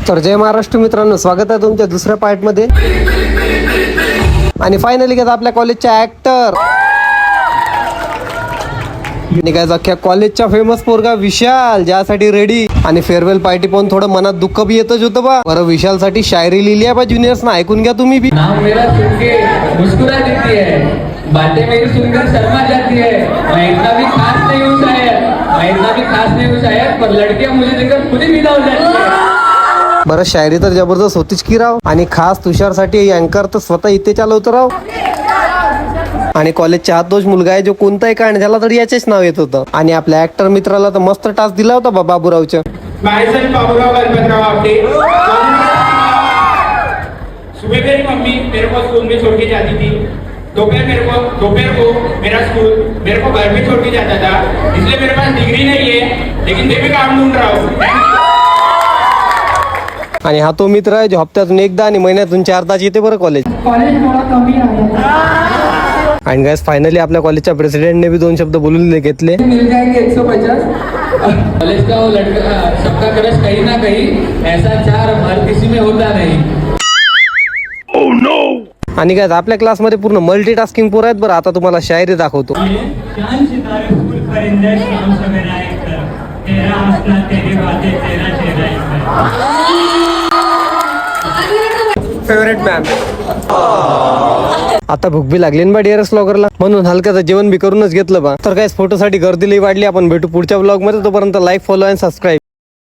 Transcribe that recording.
तर जय महाराष्ट्र मित्रांनो, स्वागत आहे तुमच्या दुसऱ्या पार्ट मध्ये। आणि फायनली काय आपल्या कॉलेजच्या ऍक्टर निघायचा अख्ख्या कॉलेजच्या फेमस पोरगा विशाल ज्यासाठी रेडी। आणि फेअरवेल पार्टी पण थोडं मनात दुःख बी येतच होतं बा। बरं विशाल साठी शायरी लिहिली आहे बा जुनियर्स ना, ऐकून घ्या तुम्ही बी। नाम मेरा सुन के मुस्कुरा देती है, बातें मेरी सुनकर शर्मा जाती है। मैं इतना भी खास नहीं हूँ शायद, पर लड़कियां मुझे देखकर खुद ही फिदा हो जाती है। बरं शायरी तर जबरदस्त होतीच की राव। आणि खास तुषारसाठी अँकर तर स्वतः इथे चालवतो राव। आणि कॉलेजच्या हात तोच मुलगा आहे जो कोणताही कांड झाला तरी याचेच नाव येत होतं। आणि आपल्या ऍक्टर मित्राला तर मस्त टास्क दिला होता बाबूरावच्या। बाबूराव गणपतराव आपटे। सुबह मेरी मम्मी मेरे को स्कूल में छोड़ के जाती थी, दोपहर को मेरा स्कूल मेरे को घर में छोड़ के जाता था। इसलिए मेरे पास डिग्री नहीं है, लेकिन मैं भी काम ढूंढ रहा हूँ। आणि हा तो मित्र आहे जो हप्त्यातून एकदा आणि महिन्यातून 4 तास येते बरं कॉलेज थोडा कमी आहे। आणि गाइस फायनली आपल्या कॉलेजच्या प्रेसिडेंटने भी 2 शब्द बोलून घेतले। मिल जाएंगे 150। कॉलेज का वो लड़का सबका क्रश कहीं ना कहीं, ऐसा चार हर किसी में होता नहीं। Oh no. आणि गाइस आपल्या क्लासमध्ये पूर्ण मल्टीटास्किंग पोर आहेत बरं। आता तुम्हाला शायरी दाखवतो। चांद सितारे फूल परिंदे शाम सवेरा एक तरफ, तेरा हंसना तेरी बातें तेरा चेहरा एक तरफ। Favourite ma'am. आता भूक बी लागली ना बा डिअरस ब्लॉगरला, म्हणून हलक्याचं जेवण बी करूनच घेतलं बा। तर काय फोटोसाठी गर्दी लई वाढली। आपण भेटू पुढच्या ब्लॉग मध्ये, तोपर्यंत लाईक, फॉलो आणि सबस्क्राईब।